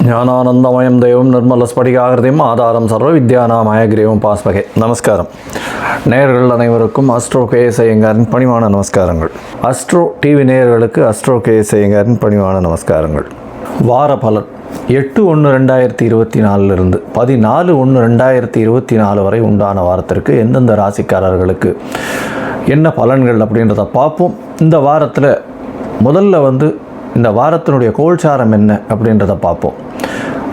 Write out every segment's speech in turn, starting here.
ஞானானந்தமயம் தெய்வம் நிர்மலஸ்படிகாகிருதியும் ஆதாரம் சர்வ வித்யானாமய கிரீவம் பாஸ்பகே. நமஸ்காரம். நேயர்கள் அனைவருக்கும் அஸ்ட்ரோ கேஎஸ் ஐயங்காரின் பணிவான நமஸ்காரங்கள். அஸ்ட்ரோ டிவி நேயர்களுக்கு அஸ்ட்ரோ கேஎஸ் ஐயங்காரின் பணிவான நமஸ்காரங்கள். வார பலன் 8/1/2024 14/1/2024 வரை உண்டான வாரத்திற்கு எந்தெந்த ராசிக்காரர்களுக்கு என்ன பலன்கள் அப்படின்றத பார்ப்போம். இந்த வாரத்தில் முதல்ல இந்த வாரத்தினுடைய கோல்சாரம் என்ன அப்படின்றத பார்ப்போம்.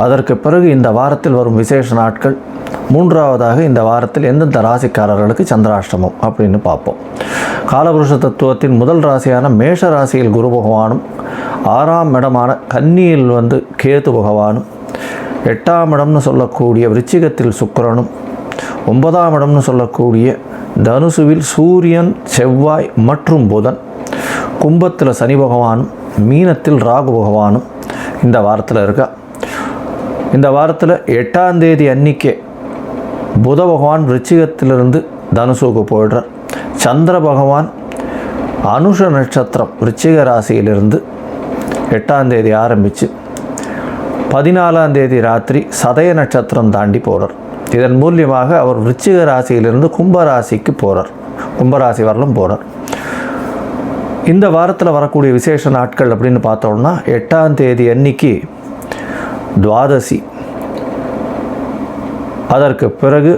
அதற்கு பிறகு இந்த வாரத்தில் வரும் விசேஷ நாட்கள், மூன்றாவதாக இந்த வாரத்தில் எந்தெந்த ராசிக்காரர்களுக்கு சந்திராஷ்டமம் அப்படின்னு பார்ப்போம். காலபுருஷ தத்துவத்தின் முதல் ராசியான மேஷ ராசியில் குரு பகவானும், 6ஆம் இடமான கன்னியில் கேது பகவானும், 8ஆம் இடம்னு சொல்லக்கூடிய விருச்சிகத்தில் சுக்கிரனும், 9ஆம் இடம்னு சொல்லக்கூடிய தனுசுவில் சூரியன், செவ்வாய் மற்றும் புதன், கும்பத்தில் சனி பகவானும், மீனத்தில் ராகு பகவானும் இந்த வாரத்தில் இருக்கா. இந்த வாரத்தில் 8ஆம் தேதி அன்னிக்கே புத பகவான் விருச்சிகத்திலிருந்து தனுசுக்கு போயிடுறார். சந்திர பகவான் அனுஷ நட்சத்திரம் விருச்சிக ராசியிலிருந்து 8ஆம் தேதி ஆரம்பித்து 14ஆம் தேதி ராத்திரி சதய நட்சத்திரம் தாண்டி போகிறார். இதன் மூலியமாக அவர் விருச்சிக ராசியிலிருந்து கும்பராசிக்கு போகிறார், கும்பராசி வரலும் போகிறார். இந்த வாரத்தில் வரக்கூடிய விசேஷ நாட்கள் அப்படின்னு பார்த்தோம்னா 8ஆம் தேதி அன்னைக்கு துவாதசி, அதற்கு பிறகு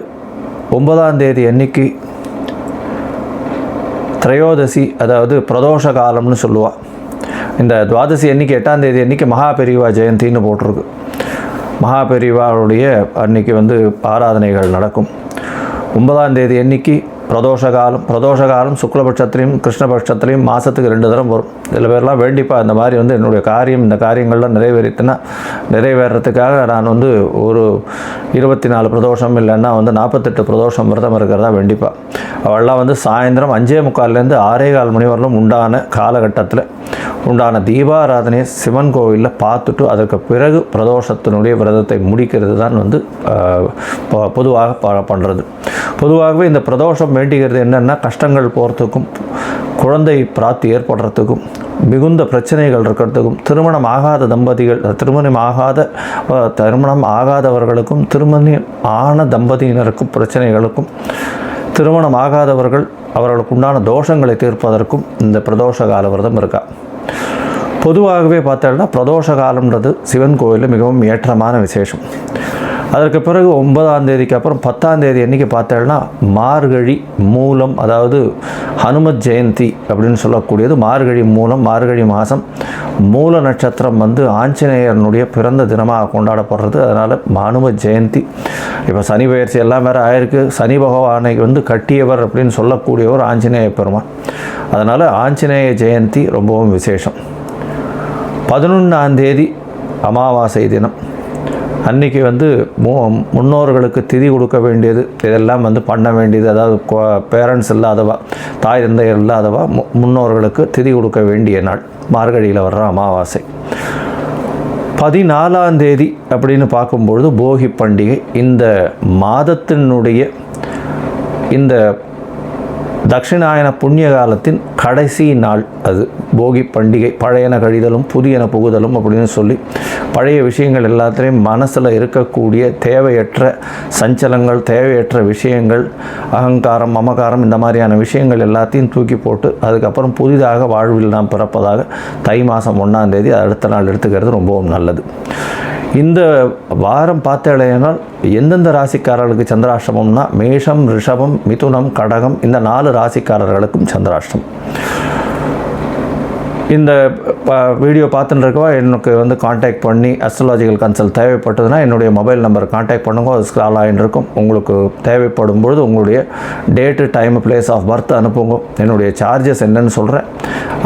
9ஆம் தேதி அன்னைக்கு திரையோதசி, அதாவது பிரதோஷ காலம்னு சொல்லுவாள். இந்த துவாதசி அன்னைக்கு 8ஆம் தேதி அன்னைக்கு மகாபெரிவா ஜெயந்தின்னு போட்டிருக்கு. மகாபெரிவாவுடைய அன்னைக்கு ஆராதனைகள் நடக்கும். 9ஆம் தேதி அன்னைக்கு பிரதோஷகாலம் சுக்லபட்சத்திலையும் கிருஷ்ணபட்சத்திலையும் மாதத்துக்கு 2 தரம் வரும். சில பேர்லாம் வேண்டிப்பா இந்த மாதிரி என்னுடைய இந்த காரியங்கள்லாம் நிறைவேறித்துன்னா நிறைவேறதுக்காக நான் ஒரு 24 பிரதோஷம் இல்லைன்னா 48 பிரதோஷம் விரதம் இருக்கிறதா வேண்டிப்பா. அவள்லாம் சாயந்தரம் 5:45 6:15 மணி வரலும் உண்டான காலகட்டத்தில் உண்டான தீபாராதனையை சிவன் கோவிலில் பார்த்துட்டு அதற்கு பிறகு பிரதோஷத்தினுடைய விரதத்தை முடிக்கிறது தான் பொதுவாக பண்ணுறது. பொதுவாகவே இந்த பிரதோஷம் வேண்டிக்கிறது என்னென்னா, கஷ்டங்கள் போகிறதுக்கும், குழந்தை பிராப்தி ஏற்படுறதுக்கும், மிகுந்த பிரச்சனைகள் இருக்கிறதுக்கும், திருமணம் ஆகாதவர்களுக்கும் திருமணம் ஆன தம்பதியினருக்கும் பிரச்சனைகளுக்கும், திருமணம் ஆகாதவர்கள் அவர்களுக்கு உண்டான தோஷங்களை தீர்ப்பதற்கும் இந்த பிரதோஷ கால விரதம் இருக்கா. பொதுவாகவே பார்த்தோம்னா பிரதோஷ காலம்ன்றது சிவன் கோயிலில் மிகவும் ஏற்றமான விசேஷம். அதற்கு பிறகு 9ஆம் தேதிக்கு அப்புறம் 10ஆம் தேதி அன்றைக்கி பார்த்தோம்னா மார்கழி மூலம், அதாவது ஹனுமத் ஜெயந்தி அப்படின்னு சொல்லக்கூடியது. மார்கழி மூலம், மார்கழி மாதம் மூல நட்சத்திரம் ஆஞ்சநேயனுடைய பிறந்த தினமாக கொண்டாடப்படுறது. அதனால் ஹனுமத் ஜெயந்தி. இப்போ சனி பயிற்சி எல்லாம் வேறு ஆயிருக்கு. சனி பகவானை கட்டியவர் அப்படின்னு சொல்லக்கூடியவர் ஆஞ்சநேய பெருமான். அதனால் ஆஞ்சநேய ஜெயந்தி ரொம்பவும் விசேஷம். 11ஆம் தேதி அமாவாசை தினம் அன்றைக்கி முன்னோர்களுக்கு திதி கொடுக்க வேண்டியது, இதெல்லாம் பண்ண வேண்டியது. அதாவது பேரண்ட்ஸ் இல்லாதவா, தாய் தந்தையர் இல்லாதவா முன்னோர்களுக்கு திதி கொடுக்க வேண்டிய நாள் மார்கழியில் வர்ற அமாவாசை. 14ஆம் தேதி அப்படின்னு பார்க்கும்பொழுது போகி பண்டிகை. இந்த மாதத்தினுடைய இந்த தட்சிணாயன புண்ணிய காலத்தின் கடைசி நாள் அது போகி பண்டிகை. பழையன கழிதலும் புதியன புகுதலும் அப்படின்னு சொல்லி பழைய விஷயங்கள் எல்லாத்திலையும் மனசில் இருக்கக்கூடிய தேவையற்ற சஞ்சலங்கள், தேவையற்ற விஷயங்கள், அகங்காரம், மமகாரம், இந்த மாதிரியான விஷயங்கள் எல்லாத்தையும் தூக்கி போட்டு அதுக்கப்புறம் புதிதாக வாழ்வில் நாம் பிறப்பதாக தை மாதம் 1ஆம் தேதி அடுத்த நாள் எடுத்துக்கிறது ரொம்பவும் நல்லது. இந்த வாரம் பார்த்தேனால் எந்தெந்த ராசிக்காரர்களுக்கு சந்திராஷ்டமம்னா மேஷம், ரிஷபம், மிதுனம், கடகம், இந்த 4 ராசிக்காரர்களுக்கும் சந்திராஷ்டம். இந்த வீடியோ பார்த்துட்டு இருக்கவா எனக்கு காண்டாக்ட் பண்ணி அஸ்ட்ராலஜிக்கல் கன்சல்ட் தேவைப்பட்டதுன்னா என்னுடைய மொபைல் நம்பர் காண்டாக்ட் பண்ணுங்க. அது ஸ்க்ரால் ஆகிட்டு இருக்கும். உங்களுக்கு தேவைப்படும் பொழுது உங்களுடைய date, time, place of birth அனுப்புங்க. என்னுடைய சார்ஜஸ் என்னன்னு சொல்கிறேன்.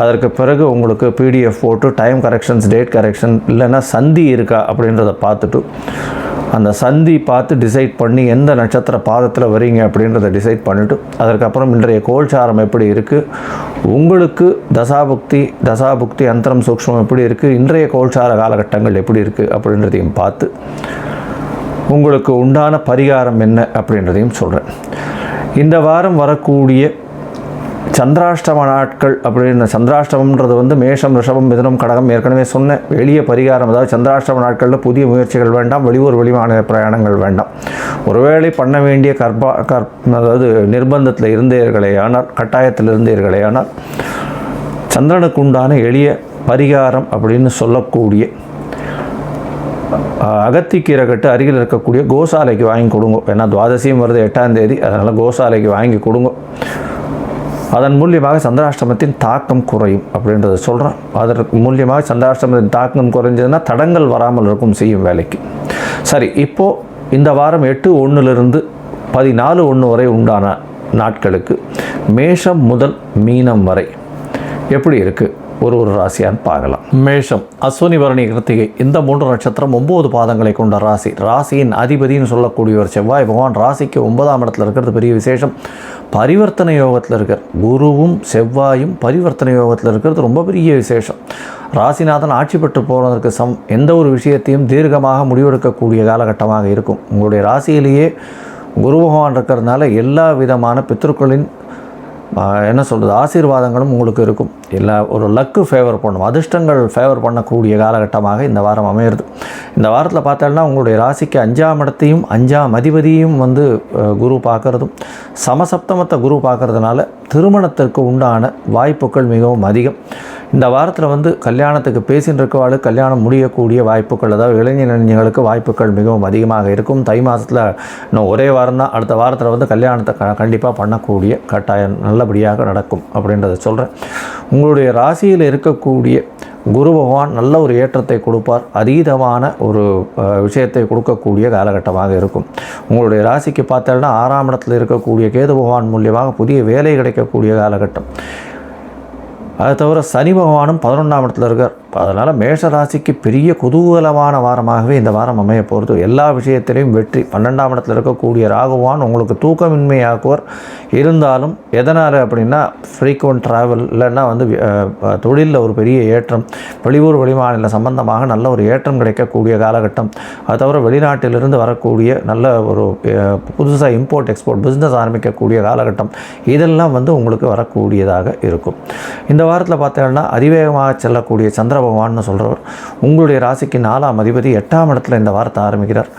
அதற்கு பிறகு உங்களுக்கு PDF போட்டு டைம் கரெக்ஷன்ஸ், டேட் கரெக்ஷன், இல்லைன்னா சந்தி இருக்கா அப்படின்றத பார்த்துட்டு அந்த சந்தி பார்த்து டிசைட் பண்ணி எந்த நட்சத்திர பாதத்தில் வரீங்க அப்படின்றத டிசைட் பண்ணிவிட்டு அதற்கப்புறம் இன்றைய கோல்சாரம் எப்படி இருக்குது, உங்களுக்கு தசாபுக்தி அந்தரம் சூக்ஷ்மம் எப்படி இருக்குது, இன்றைய கோல்சார காலகட்டங்கள் எப்படி இருக்குது அப்படின்றதையும் பார்த்து உங்களுக்கு உண்டான பரிகாரம் என்ன அப்படின்றதையும் சொல்கிறேன். இந்த வாரம் வரக்கூடிய சந்திராஷ்டம நாட்கள் அப்படின்னு, சந்திராஷ்டமம்ன்றது வந்து மேஷம், ரிஷபம், மிதுனம், கடகம் ஏற்கனவே சொன்ன எளிய பரிகாரம். அதாவது சந்திராஷ்டம நாட்களில் புதிய முயற்சிகள் வேண்டாம், வெளியூர் வெளிமாநில பிரயாணங்கள் வேண்டாம். ஒருவேளை பண்ண வேண்டிய அதாவது நிர்பந்தத்தில் இருந்தீர்களே ஆனால், கட்டாயத்தில் இருந்தீர்களே ஆனால், சந்திரனுக்கு உண்டான எளிய பரிகாரம் அப்படின்னு சொல்லக்கூடிய அகத்திக்கீரை கட்டு அருகில் இருக்கக்கூடிய கோசாலைக்கு வாங்கி கொடுங்க. ஏன்னா துவாதசியும் வருது 8ஆம் தேதி, அதனால் கோசாலைக்கு வாங்கி கொடுங்க. அதன் மூலியமாக சந்திராஷ்டமத்தின் தாக்கம் குறையும் அப்படின்றத சொல்கிறேன். அதற்கு மூலியமாக சந்திராஷ்டமத்தின் தாக்கம் குறைஞ்சதுன்னா தடங்கள் வராமல் இருக்கும் செய்யும் வேலைக்கு. சரி, இப்போது இந்த வாரம் 8/1 14/1 வரை உண்டான நாட்களுக்கு மேஷம் முதல் மீனம் வரை எப்படி இருக்குது ஒரு ராசியான்னு பார்க்கலாம். மேஷம், அஸ்வினி, பரணி, கிருத்திகை இந்த 3 நட்சத்திரம் 9 பாதங்களை கொண்ட ராசி. ராசியின் அதிபதினு சொல்லக்கூடியவர் செவ்வாய் பகவான் ராசிக்கு 9ஆம் இடத்துல இருக்கிறது பெரிய விசேஷம். பரிவர்த்தனை யோகத்தில் இருக்கார். குருவும் செவ்வாயும் பரிவர்த்தனை யோகத்தில் இருக்கிறது ரொம்ப பெரிய விசேஷம். ராசிநாதன் ஆட்சி பெற்று போவதற்கு எந்த ஒரு விஷயத்தையும் தீர்க்கமாக முடிவெடுக்கக்கூடிய காலகட்டமாக இருக்கும். உங்களுடைய ராசியிலேயே குரு பகவான் இருக்கிறதுனால எல்லா விதமான பித்ருக்களின் என்ன சொல்கிறது ஆசீர்வாதங்களும் உங்களுக்கு இருக்கும். எல்லா ஒரு லக்கு ஃபேவர் பண்ணும், அதிர்ஷ்டங்கள் ஃபேவர் பண்ணக்கூடிய காலகட்டமாக இந்த வாரம் அமையிறது. இந்த வாரத்தில் பார்த்தோம்னா உங்களுடைய ராசிக்கு 5ஆம் இடத்தையும் 5ஆம் அதிபதியும் வந்து குரு பார்க்குறதும், சமசப்தமத்தை குரு பார்க்குறதுனால திருமணத்திற்கு உண்டான வாய்ப்புகள் மிகவும் அதிகம். இந்த வாரத்தில் வந்து கல்யாணத்துக்கு பேசின்னு இருக்கவாள் கல்யாணம் முடியக்கூடிய வாய்ப்புகள், அதாவது இளைஞர்களுக்கு வாய்ப்புகள் மிகவும் அதிகமாக இருக்கும். தை மாதத்தில் இன்னும் ஒரே வாரம் தான், அடுத்த வாரத்தில் வந்து கல்யாணத்தை கண்டிப்பாக பண்ணக்கூடிய கட்டாயம் நல்லபடியாக நடக்கும் அப்படின்றத சொல்கிறேன். உங்களுடைய ராசியில் இருக்கக்கூடிய குரு பகவான் நல்ல ஒரு ஏற்றத்தை கொடுப்பார். அதீதமான ஒரு விஷயத்தை கொடுக்கக்கூடிய காலகட்டமாக இருக்கும். உங்களுடைய ராசிக்கு பார்த்தோம்னா 6ஆம் இடத்தில் இருக்கக்கூடிய கேது பகவான் மூலியமாக புதிய வேலை கிடைக்கக்கூடிய காலகட்டம். அதை தவிர சனி பகவானும் 11ஆம் இடத்துல இருக்கார். அதனால் மேஷ ராசிக்கு பெரிய குதூகலமான வாரமாகவே இந்த வாரம் அமைய போகிறது. எல்லா விஷயத்திலையும் வெற்றி. 12ஆம் இடத்துல இருக்கக்கூடிய ராகுவான் உங்களுக்கு தூக்கமின்மையாக்குவார். இருந்தாலும் எதனால் அப்படின்னா ஃப்ரீக்வெண்ட் ட்ராவல் இல்லைன்னா வந்து தொழிலில் ஒரு பெரிய ஏற்றம், வெளியூர் வெளிமாநில சம்பந்தமாக நல்ல ஒரு ஏற்றம் கிடைக்கக்கூடிய காலகட்டம். அது தவிர வெளிநாட்டிலிருந்து வரக்கூடிய நல்ல ஒரு புதுசாக இம்போர்ட் எக்ஸ்போர்ட் பிஸ்னஸ் ஆரம்பிக்கக்கூடிய காலகட்டம், இதெல்லாம் வந்து உங்களுக்கு வரக்கூடியதாக இருக்கும். இந்த வாரத்தில் பார்த்தீங்கன்னா அதிவேகமாக செல்லக்கூடிய சந்திர பகவான்னு சொல்கிறவர் உங்களுடைய ராசிக்கு 4ஆம் அதிபதி 8ஆம் இடத்துல இந்த வாரத்தை ஆரம்பிக்கிறார்.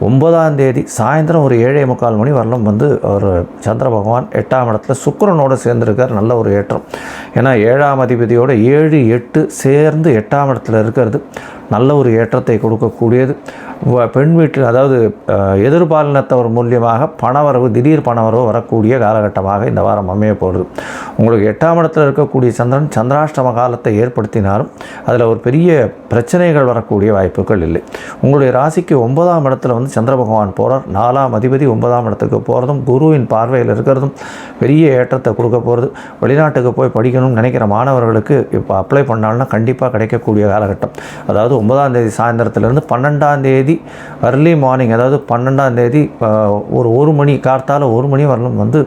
9ஆம் தேதி சாயந்தரம் ஒரு 7:45 மணி வரலும் வந்து ஒரு சந்திர பகவான் 8ஆம் இடத்துல சுக்கிரனோடு சேர்ந்துருக்கார். நல்ல ஒரு ஏற்றம். ஏன்னா 7ஆம் அதிபதியோட 7, 8 சேர்ந்து 8ஆம் இடத்துல இருக்கிறது நல்ல ஒரு ஏற்றத்தை கொடுக்கக்கூடியது. பெண் வீட்டில் அதாவது எதிர்பாலினத்தவர் மூலியமாக பணவரவு, திடீர் பணவரவு வரக்கூடிய காலகட்டமாக இந்த வாரம் அமைய போகிறது. உங்களுக்கு 8ஆம் இடத்தில் இருக்கக்கூடிய சந்திரன் சந்திராஷ்டம காலத்தை ஏற்படுத்தினாலும் அதில் ஒரு பெரிய பிரச்சனைகள் வரக்கூடிய வாய்ப்புகள் இல்லை. உங்களுடைய ராசிக்கு 9ஆம் இடத்துல வந்து சந்திர பகவான் போகிறார். 4ஆம் அதிபதி 9ஆம் இடத்துக்கு போகிறதும் குருவின் பார்வையில் இருக்கிறதும் பெரிய ஏற்றத்தை கொடுக்க போகிறது. வெளிநாட்டுக்கு போய் படிக்கணும்னு நினைக்கிற மாணவர்களுக்கு இப்போ அப்ளை பண்ணாலும் கண்டிப்பாக கிடைக்கக்கூடிய காலகட்டம். அதாவது 9ஆம் தேதி சாயந்தரத்துலேருந்து 12ஆம் தேதி அர்லி மார்னிங், அதாவது 12ஆம் தேதி ஒரு 1 மணி கார்த்தால 1 மணி வரலும் வந்து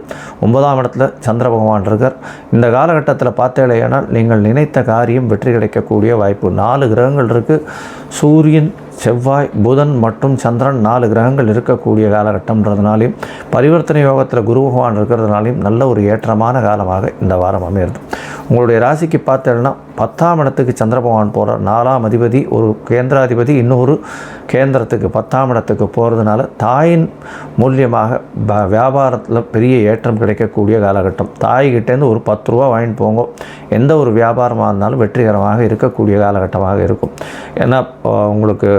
9ஆம் இடத்துல சந்திர பகவான் இருக்கார். இந்த காலகட்டத்தில் பார்த்தேனால் நீங்கள் நினைத்த காரியம் வெற்றி கிடைக்கக்கூடிய வாய்ப்பு. 4 கிரகங்கள் இருக்குது. சூரியன், செவ்வாய், புதன் மற்றும் சந்திரன் 4 கிரகங்கள் இருக்கக்கூடிய காலகட்டம்ன்றதுனாலையும் பரிவர்த்தனை யோகத்தில் குரு பகவான் இருக்கிறதுனாலையும் நல்ல ஒரு ஏற்றமான காலமாக இந்த வாரம் அமையிறது. உங்களுடைய ராசிக்கு பார்த்தேன்னா 10ஆம் இடத்துக்கு சந்திர பகவான் போகிறார். 4ஆம் அதிபதி ஒரு கேந்திராதிபதி இன்னொரு கேந்திரத்துக்கு 10ஆம் இடத்துக்கு போகிறதுனால தாயின் மூலியமாக வியாபாரத்தில் பெரிய ஏற்றம் கிடைக்கக்கூடிய காலகட்டம். தாய்கிட்டேருந்து ஒரு 10 ரூபா வாங்கிட்டு போங்க, எந்த ஒரு வியாபாரமாக இருந்தாலும் வெற்றிகரமாக இருக்கக்கூடிய காலகட்டமாக இருக்கும். ஏன்னா உங்களுக்கு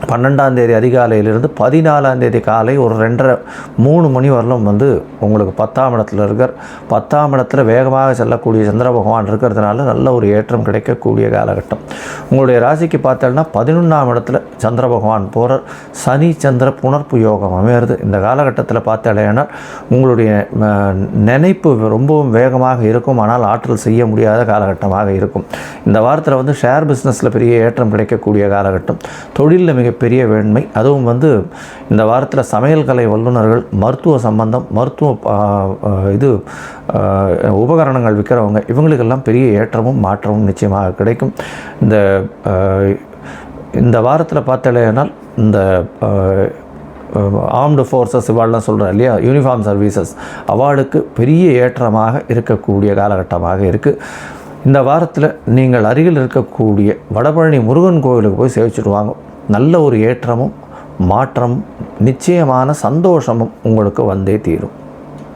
12ஆம் தேதி அதிகாலையிலிருந்து 14ஆம் தேதி காலை ஒரு 2:30-3 மணி வரலும் வந்து உங்களுக்கு 10ஆம் இடத்துல இருக்கார். 10ஆம் இடத்துல வேகமாக செல்லக்கூடிய சந்திர பகவான் இருக்கிறதுனால நல்ல ஒரு ஏற்றம் கிடைக்கக்கூடிய காலகட்டம். உங்களுடைய ராசிக்கு பார்த்தோம்னா 11ஆம் இடத்துல சந்திர பகவான் போகிறார். சனி சந்திர புணர்ப்பு யோகம் அமையிறது. இந்த காலகட்டத்தில் பார்த்தேன்னா உங்களுடைய நினைப்பு ரொம்பவும் வேகமாக இருக்கும், ஆனால் ஆற்றல் செய்ய முடியாத காலகட்டமாக இருக்கும். இந்த வாரத்தில் வந்து ஷேர் பிஸ்னஸில் பெரிய ஏற்றம் கிடைக்கக்கூடிய காலகட்டம். தொழிலில் மிகப்பெரிய வேண்மை. அதுவும் வந்து இந்த வாரத்தில் சமையல் கலை வல்லுநர்கள், மருத்துவ சம்பந்தம், மருத்துவ உபகரணங்கள் விற்கிறவங்க, இவங்களுக்கெல்லாம் பெரிய ஏற்றமும் மாற்றமும் நிச்சயமாக கிடைக்கும். இந்த வாரத்தில் பார்த்தேனால் இந்த ஆர்ம்டு ஃபோர்ஸஸ் இவாள்லாம் சொல்கிறேன் இல்லையா, யூனிஃபார்ம் சர்வீசஸ் அவார்டுக்கு பெரிய ஏற்றமாக இருக்கக்கூடிய காலகட்டமாக இருக்குது. இந்த வாரத்தில் நீங்கள் அருகில் இருக்கக்கூடிய வடபழனி முருகன் கோவிலுக்கு போய் சேவிச்சுட்டு வாங்க. நல்ல ஒரு ஏற்றமும் மாற்றமும் நிச்சயமான சந்தோஷமும் உங்களுக்கு வந்தே தீரும்.